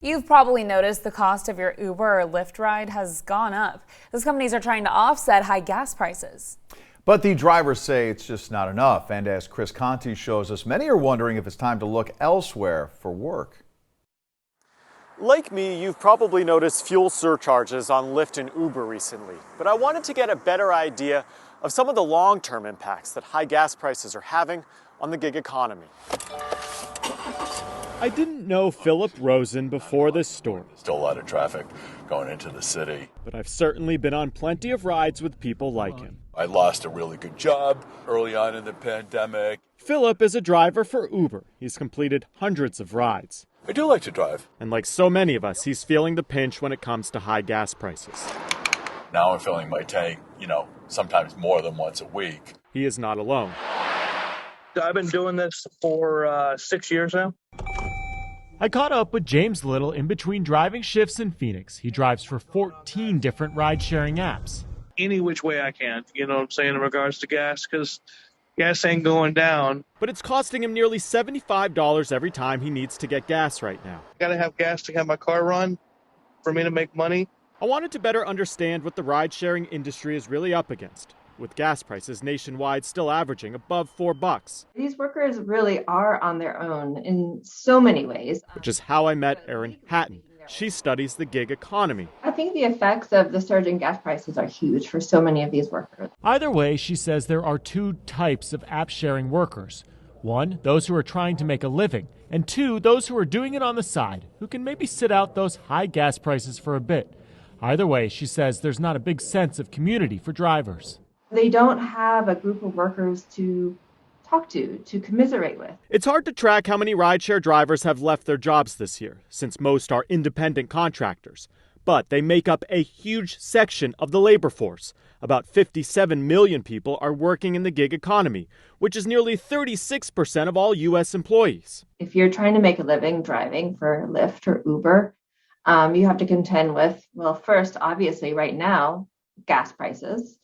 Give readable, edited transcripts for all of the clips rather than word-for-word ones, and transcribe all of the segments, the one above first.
You've probably noticed the cost of your Uber or Lyft ride has gone up. Those companies are trying to offset high gas prices. But the drivers say it's just not enough. And as Chris Conti shows us, many are wondering if it's time to look elsewhere for work. Like me, you've probably noticed fuel surcharges on Lyft and Uber recently. But I wanted to get a better idea of some of the long-term impacts that high gas prices are having on the gig economy. I didn't know Philip Rosen before this storm. Still a lot of traffic going into the city. But I've certainly been on plenty of rides with people like him. I lost a really good job early on in the pandemic. Philip is a driver for Uber. He's completed hundreds of rides. I do like to drive. And like so many of us, he's feeling the pinch when it comes to high gas prices. Now I'm filling my tank, sometimes more than once a week. He is not alone. I've been doing this for 6 years now. I caught up with James Little in between driving shifts in Phoenix. He drives for 14 different ride-sharing apps. Any which way I can, you know what I'm saying, in regards to gas, because gas ain't going down. But it's costing him nearly $75 every time he needs to get gas right now. Got to have gas to have my car run for me to make money. I wanted to better understand what the ride-sharing industry is really up against, with gas prices nationwide still averaging above $4. These workers really are on their own in so many ways. Which is how I met Erin Hatton. She studies the gig economy. I think the effects of the surge in gas prices are huge for so many of these workers. Either way, she says there are two types of app-sharing workers. One, those who are trying to make a living, and two, those who are doing it on the side, who can maybe sit out those high gas prices for a bit. Either way, she says there's not a big sense of community for drivers. They don't have a group of workers to talk to commiserate with. It's hard to track how many rideshare drivers have left their jobs this year, since most are independent contractors. But they make up a huge section of the labor force. About 57 million people are working in the gig economy, which is nearly 36% of all U.S. employees. If you're trying to make a living driving for Lyft or Uber, you have to contend with, well, first, obviously, right now, gas prices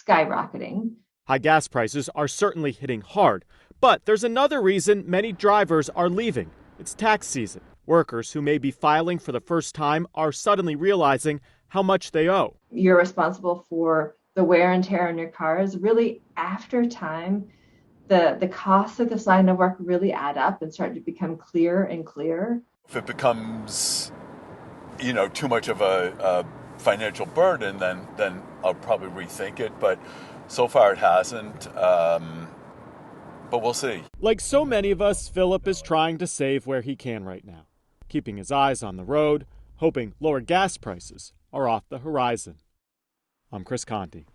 skyrocketing. High gas prices are certainly hitting hard, but there's another reason many drivers are leaving. It's tax season. Workers who may be filing for the first time are suddenly realizing how much they owe. You're responsible for the wear and tear on your cars. Really, after time, the costs of this line of work really add up and start to become clearer and clearer. If it becomes, too much of a financial burden, then I'll probably rethink it. But so far it hasn't, but we'll see. Like so many of us, Philip is trying to save where he can right now, keeping his eyes on the road, hoping lower gas prices are off the horizon. I'm Chris Conti.